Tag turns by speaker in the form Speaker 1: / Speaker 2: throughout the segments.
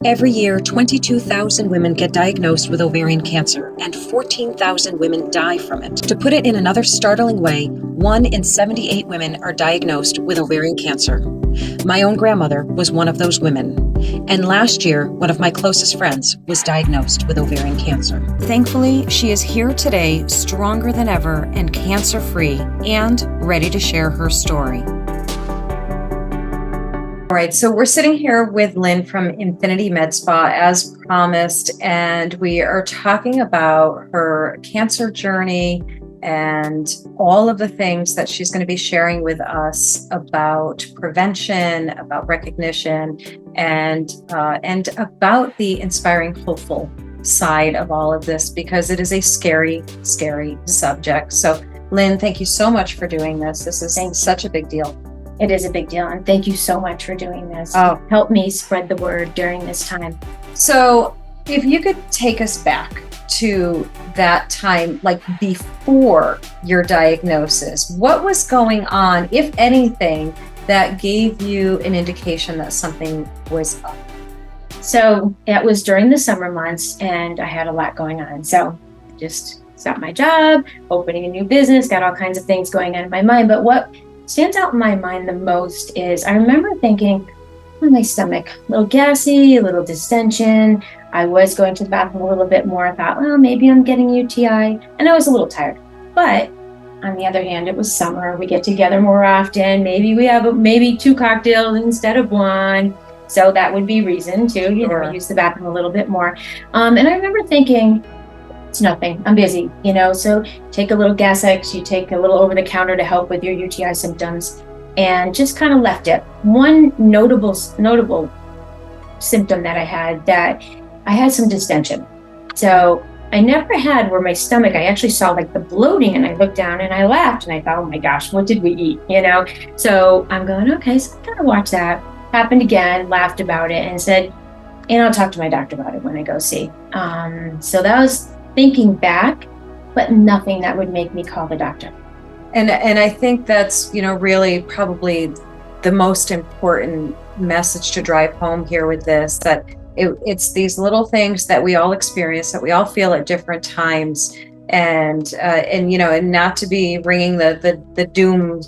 Speaker 1: Every year, 22,000 women get diagnosed with ovarian cancer, and 14,000 women die from it. To put it in another startling way, 1 in 78 women are diagnosed with ovarian cancer. My own grandmother was one of those women. And last year, one of my closest friends was diagnosed with ovarian cancer. Thankfully, she is here today, stronger than ever and cancer-free, and ready to share her story. All right, so we're sitting here with Lynn from Infinity Med Spa as promised, and we are talking about her cancer journey and all of the things that she's going to be sharing with us about prevention, about recognition, and about the inspiring, hopeful side of all of this, because it is a scary, scary subject. So, Lynn, thank you so much for doing this. This is such a big deal.
Speaker 2: It is a big deal, and thank you so much for doing this. Help me spread the word during this time.
Speaker 1: So if you could take us back to that time, like before your diagnosis, what was going on, if anything, that gave you an indication that something was up?
Speaker 2: So it was during the summer months, and I had a lot going on. So I just stopped my job, opening a new business, got all kinds of things going on in my mind. But what stands out in my mind the most is I remember thinking, oh, my stomach, a little gassy, a little distension. I was going to the bathroom a little bit more. I thought, well, maybe I'm getting UTI. And I was a little tired. But on the other hand, it was summer. We get together more often. Maybe we have maybe 2 cocktails instead of 1. So that would be reason to, use the bathroom a little bit more. And I remember thinking, it's nothing, I'm busy, so take a little gas X, you take a little over the counter to help with your UTI symptoms, and just kind of left it. One notable symptom that I had some distension. So I never had where my stomach, I actually saw like the bloating, and I looked down and I laughed and I thought, oh my gosh, what did we eat? So I'm going, okay, so I gotta watch that. Happened again, laughed about it, and said, and I'll talk to my doctor about it when I go see. So that was thinking back, but nothing that would make me call the doctor.
Speaker 1: And I think that's, really probably the most important message to drive home here with this, that it's these little things that we all experience, that we all feel at different times, and not to be ringing the doom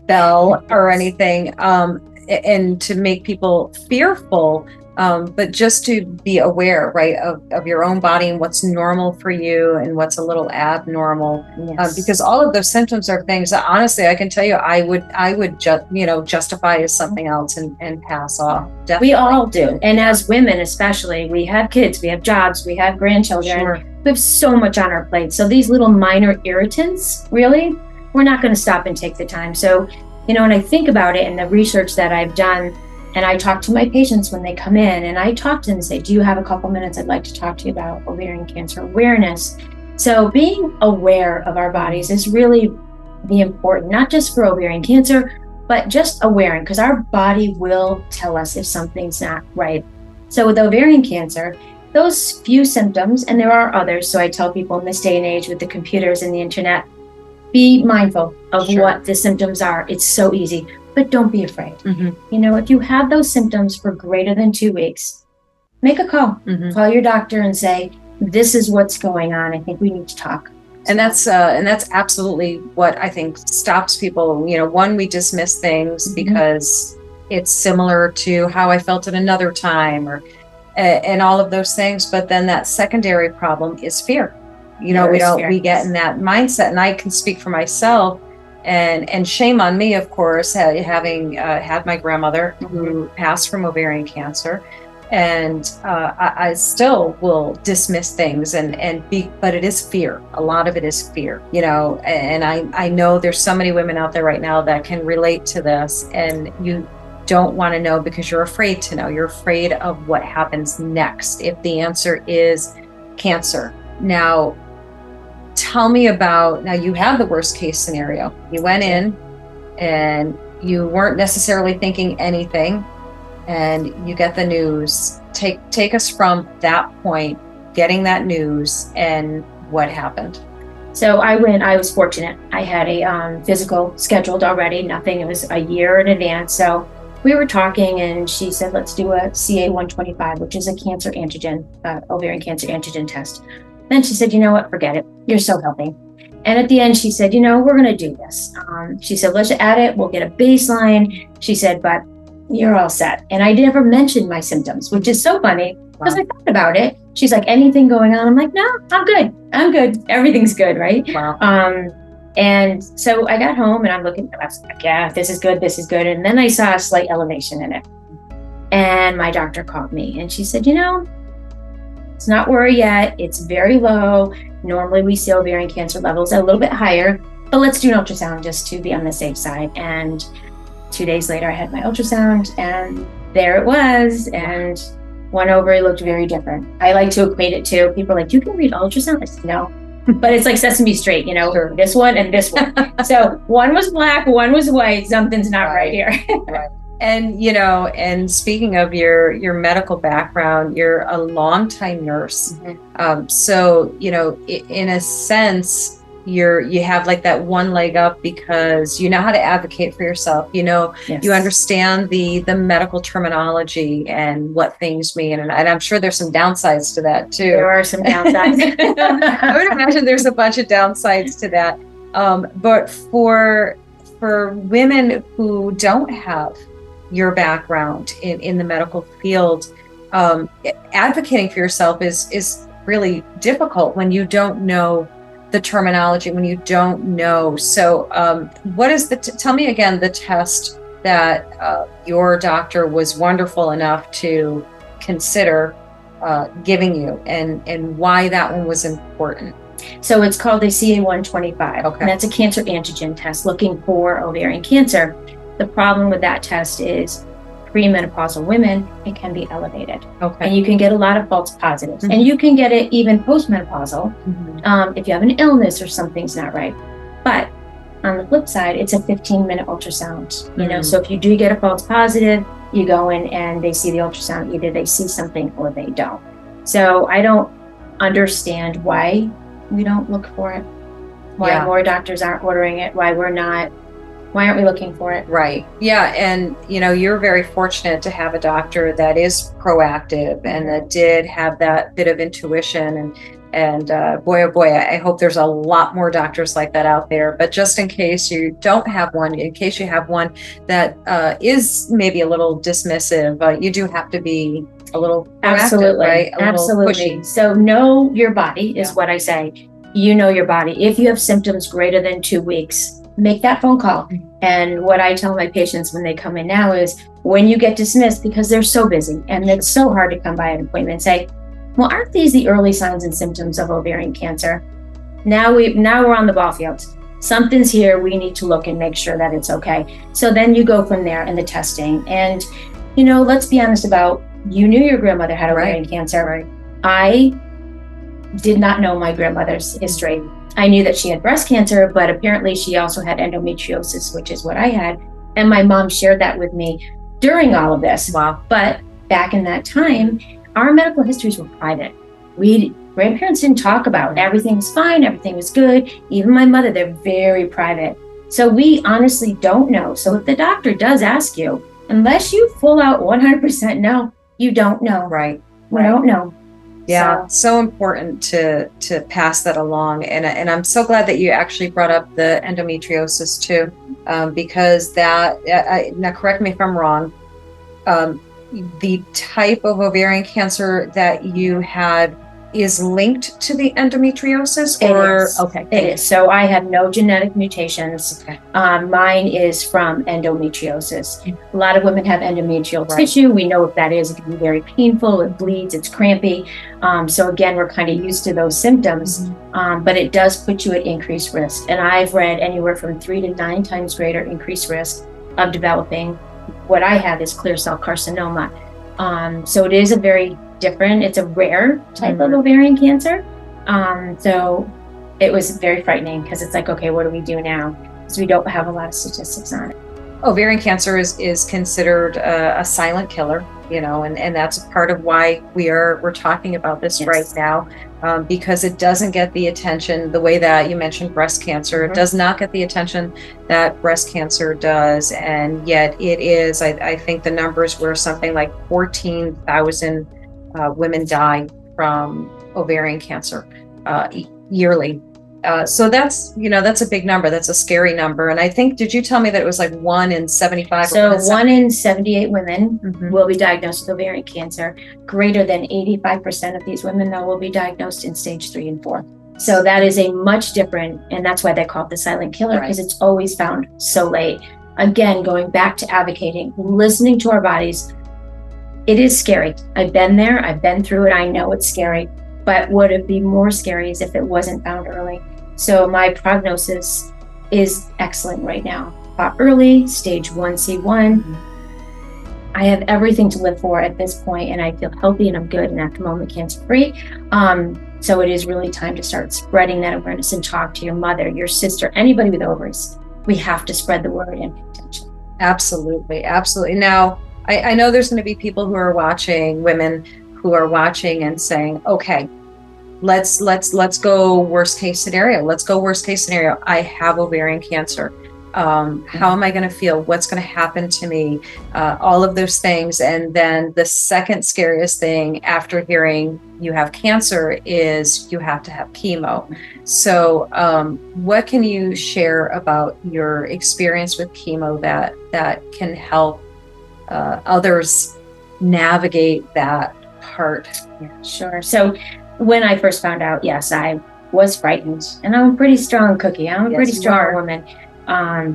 Speaker 1: bell or anything, and to make people fearful. But just to be aware, right, of your own body and what's normal for you and what's a little abnormal.
Speaker 2: Yes.
Speaker 1: Because all of those symptoms are things that, honestly, I can tell you, I would justify as something else and pass off. Definitely.
Speaker 2: We all do. And as women, especially, we have kids, we have jobs, we have grandchildren.
Speaker 1: Sure.
Speaker 2: We have so much on our plate. So these little minor irritants, really, we're not going to stop and take the time. So, when I think about it and the research that I've done, and I talk to my patients when they come in, and I talk to them and say, do you have a couple minutes? I'd like to talk to you about ovarian cancer awareness. So being aware of our bodies is really the important, not just for ovarian cancer, but just aware, because our body will tell us if something's not right. So with ovarian cancer, those few symptoms, and there are others, so I tell people in this day and age with the computers and the internet, be mindful of what the symptoms are. It's so easy. But don't be afraid. Mm-hmm. If you have those symptoms for greater than 2 weeks, make a call. Mm-hmm. Call your doctor and say, this is what's going on. I think we need to talk.
Speaker 1: And that's absolutely what I think stops people. One, we dismiss things because it's similar to how I felt at another time, and all of those things. But then that secondary problem is fear. We get in that mindset, and I can speak for myself. And shame on me, of course, having had my grandmother who passed from ovarian cancer, and I still will dismiss things but it is fear. A lot of it is fear, and I know there's so many women out there right now that can relate to this, and you don't want to know because you're afraid to know. You're afraid of what happens next if the answer is cancer. Now, tell me about, now you have the worst case scenario. You went in and you weren't necessarily thinking anything, and you get the news. Take us from that point, getting that news, and what happened.
Speaker 2: So I was fortunate. I had a physical scheduled already, it was a year in advance. So we were talking and she said, let's do a CA-125, which is a cancer antigen, ovarian cancer antigen test. Then she said, you know what, forget it. You're so healthy. And at the end, she said, we're going to do this. She said, let's add it. We'll get a baseline. She said, but you're all set. And I never mentioned my symptoms, which is so funny because I thought about it. She's like, anything going on? I'm like, no, I'm good. I'm good. Everything's good, right?
Speaker 1: Wow.
Speaker 2: And so I got home and I'm looking, I was like, yeah, this is good. This is good. And then I saw a slight elevation in it. And my doctor called me and she said, it's not worry yet. It's very low. Normally we see ovarian cancer levels a little bit higher, but let's do an ultrasound just to be on the safe side. And 2 days later, I had my ultrasound and there it was. And one ovary looked very different. I like to equate it to, people are like, you can read ultrasound? I said, no. But it's like Sesame Street,
Speaker 1: Sure.
Speaker 2: This one and this one. So one was black, one was white. Something's not right here.
Speaker 1: Right. And, and speaking of your medical background, you're a longtime nurse.
Speaker 2: Mm-hmm.
Speaker 1: So, in a sense, you have like that one leg up because you know how to advocate for yourself.
Speaker 2: Yes.
Speaker 1: You understand the medical terminology and what things mean. And I'm sure there's some downsides to that too.
Speaker 2: There are some downsides.
Speaker 1: I would imagine there's a bunch of downsides to that. But for women who don't have your background in the medical field, advocating for yourself is really difficult when you don't know the terminology, when you don't know. So what is tell me again, the test that your doctor was wonderful enough to consider giving you and why that one was important.
Speaker 2: So it's called a CA-125.
Speaker 1: Okay.
Speaker 2: And that's a cancer antigen test looking for ovarian cancer. The problem with that test is premenopausal women, it can be elevated.
Speaker 1: Okay.
Speaker 2: And you can get a lot of false positives.
Speaker 1: Mm-hmm.
Speaker 2: And you can get it even postmenopausal
Speaker 1: Mm-hmm.
Speaker 2: if you have an illness or something's not right. But on the flip side, it's a 15-minute ultrasound.
Speaker 1: Mm-hmm.
Speaker 2: So if you do get a false positive, you go in and they see the ultrasound. Either they see something or they don't. So I don't understand why we don't look for it. Why more doctors aren't ordering it. Why aren't we looking for it?
Speaker 1: Right. Yeah. And, you're very fortunate to have a doctor that is proactive and that did have that bit of intuition. And boy, oh boy, I hope there's a lot more doctors like that out there. But just in case you don't have one, in case you have one that is maybe a little dismissive, you do have to be a little proactive,
Speaker 2: Absolutely.
Speaker 1: right?
Speaker 2: Absolutely. So know your body is what I say. You know your body. If you have symptoms greater than 2 weeks, make that phone call. And what I tell my patients when they come in now is when you get dismissed, because they're so busy and it's so hard to come by an appointment, say, well, aren't these the early signs and symptoms of ovarian cancer? Now we're on the ball field. Something's here. We need to look and make sure that it's okay. So then you go from there in the testing. And, let's be honest about, you knew your grandmother had ovarian cancer.
Speaker 1: Right.
Speaker 2: I did not know my grandmother's history. I knew that she had breast cancer, but apparently she also had endometriosis, which is what I had. And my mom shared that with me during all of this.
Speaker 1: Wow.
Speaker 2: But back in that time, our medical histories were private. Grandparents didn't talk about it. Everything was fine. Everything was good. Even my mother, they're very private. So we honestly don't know. So if the doctor does ask you, unless you full out 100% know, you don't know.
Speaker 1: Right.
Speaker 2: We don't know.
Speaker 1: Yeah, so important to pass that along, and I'm so glad that you actually brought up the endometriosis too, because that now correct me if I'm wrong, the type of ovarian cancer that you had is linked to the endometriosis, or okay,
Speaker 2: it is. So I have no genetic mutations.
Speaker 1: Okay.
Speaker 2: Mine is from endometriosis. A lot of women have endometrial tissue. We know what that is. It can be very painful. It bleeds. It's crampy. So again, we're kind of used to those symptoms, but it does put you at increased risk. And I've read anywhere from 3 to 9 times greater increased risk of developing what I have is clear cell carcinoma. So it is it's a rare type of ovarian cancer. So it was very frightening because it's like, okay, what do we do now? Because we don't have a lot of statistics on it.
Speaker 1: Ovarian cancer is considered a silent killer. and that's a part of why we're talking about this
Speaker 2: Yes.
Speaker 1: right now, because it doesn't get the attention the way that you mentioned breast cancer. It does not get the attention that breast cancer does, and yet it is. I think the numbers were something like 14,000 women die from ovarian cancer yearly. So that's a big number. That's a scary number. And I think, did you tell me that it was like 1 in 75?
Speaker 2: So 1 in 78 women
Speaker 1: Mhm.
Speaker 2: will be diagnosed with ovarian cancer. Greater than 85% of these women, though, will be diagnosed in stage 3 and 4. So that is a much different, and that's why they call it the silent killer, because it's always found so late. Again, going back to advocating, listening to our bodies. It is scary. I've been there. I've been through it. I know it's scary. But what would be more scary is if it wasn't found early. So my prognosis is excellent right now. Caught early, stage 1C1. I have everything to live for at this point, and I feel healthy and I'm good and at the moment cancer-free. So it is really time to start spreading that awareness and talk to your mother, your sister, anybody with ovaries. We have to spread the word and pay attention.
Speaker 1: Absolutely. Absolutely. Now, I know there's going to be people who are watching, women who are watching and saying, okay, let's go worst case scenario. Let's go worst case scenario. I have ovarian cancer. How am I going to feel? What's going to happen to me? All of those things. And then the second scariest thing after hearing you have cancer is you have to have chemo. So what can you share about your experience with chemo that can help others navigate that part?
Speaker 2: Yeah, sure. So when I first found out, yes, I was frightened, and I'm a pretty strong cookie. I'm a pretty strong woman.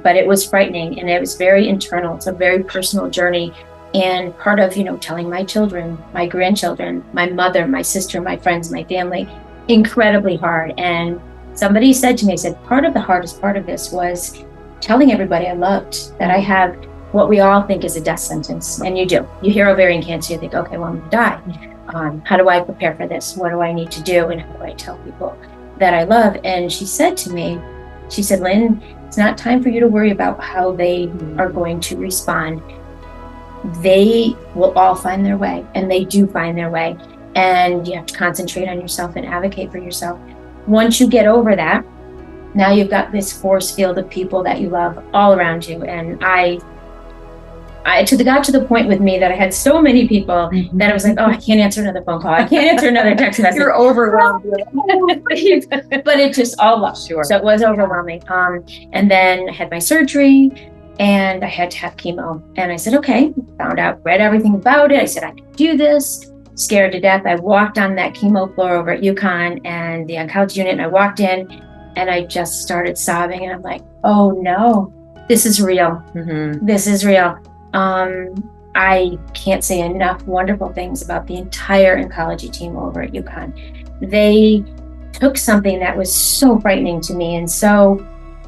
Speaker 2: But it was frightening, and it was very internal. It's a very personal journey. And part of, telling my children, my grandchildren, my mother, my sister, my friends, my family, incredibly hard. And somebody said to me, part of the hardest part of this was telling everybody I loved that I have what we all think is a death sentence. And you do. You hear ovarian cancer, you think, okay, well, I'm going to die. How do I prepare for this? What do I need to do? And how do I tell people that I love? And she said to me, Lynn, it's not time for you to worry about how they are going to respond. They will all find their way, and they do find their way. And you have to concentrate on yourself and advocate for yourself. Once you get over that, now you've got this force field of people that you love all around you. And I got to the point with me that I had so many people that I was like, oh, I can't answer another phone call. I can't answer another text message.
Speaker 1: You're overwhelmed.
Speaker 2: But it just all was.
Speaker 1: Sure.
Speaker 2: So it was overwhelming. And then I had my surgery and I had to have chemo. And I said, okay, read everything about it. I said, I can do this. Scared to death. I walked on that chemo floor over at UConn and the oncology unit, and I walked in and I just started sobbing. And I'm like, oh no, this is real. This is real. I can't say enough wonderful things about the entire oncology team over at UConn. They took something that was so frightening to me, and so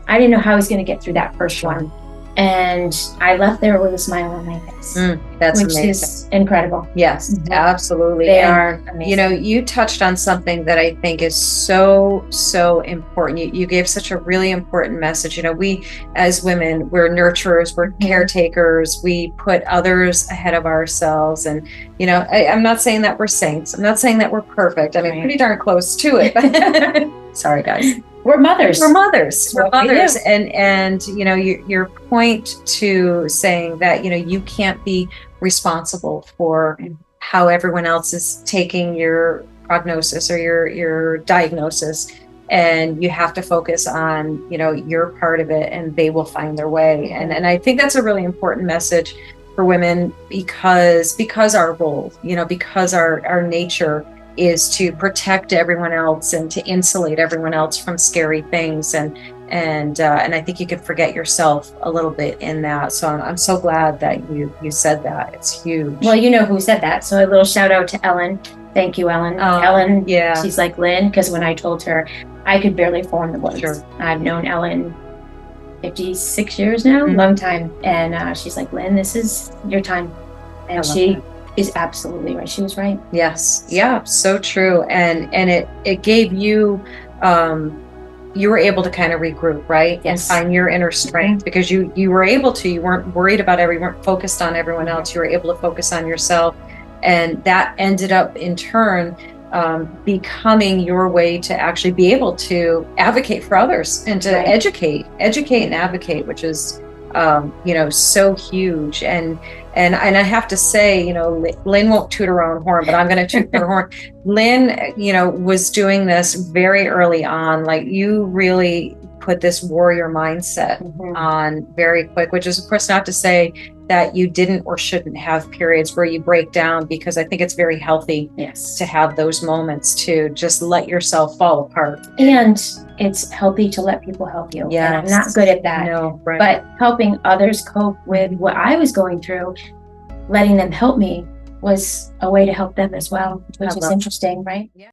Speaker 2: I didn't know how I was going to get through that first one. And I left there with a smile on my face.
Speaker 1: That's
Speaker 2: which
Speaker 1: amazing.
Speaker 2: Is incredible.
Speaker 1: Yes, absolutely.
Speaker 2: They are amazing.
Speaker 1: You touched on something that I think is so, so important. You gave such a really important message. We, as women, we're nurturers, we're caretakers, we put others ahead of ourselves. And, I'm not saying that we're saints. I'm not saying that we're perfect. I mean, pretty darn close to it. Sorry, guys.
Speaker 2: We're mothers.
Speaker 1: We're mothers. We're mothers.
Speaker 2: We
Speaker 1: And your point to saying that, you can't be responsible for how everyone else is taking your prognosis or your diagnosis. And you have to focus on, your part of it, and they will find their way. And I think that's a really important message for women because our role, because our nature is to protect everyone else and to insulate everyone else from scary things. And I think you can forget yourself a little bit in that. So I'm so glad that you said that. It's huge.
Speaker 2: Well, you know who said that. So a little shout out to Ellen. Thank you, Ellen. Ellen,
Speaker 1: yeah.
Speaker 2: She's like, Lynn, because when I told her, I could barely form the words.
Speaker 1: Sure.
Speaker 2: I've known Ellen 56 years now, long time. And she's like, Lynn, this is your time. And she is absolutely right. She was right.
Speaker 1: Yes. Yeah. So true. And it gave you you were able to kind of regroup, right?
Speaker 2: Yes.
Speaker 1: And find your inner strength, because you were able to, you weren't worried about you weren't focused on everyone else. You were able to focus on yourself. And that ended up in turn becoming your way to actually be able to advocate for others and to educate and advocate, which is, so huge. And I have to say, Lynn won't toot her own horn, but I'm going to toot her horn. Lynn, was doing this very early on. Like, you really put this warrior mindset on very quick, which is, of course, not to say that you didn't or shouldn't have periods where you break down, because I think it's very healthy to have those moments to just let yourself fall apart.
Speaker 2: And it's healthy to let people help you. Yeah, I'm not good at that.
Speaker 1: No, right.
Speaker 2: But helping others cope with what I was going through, letting them help me, was a way to help them as well, which is interesting, right? Yeah.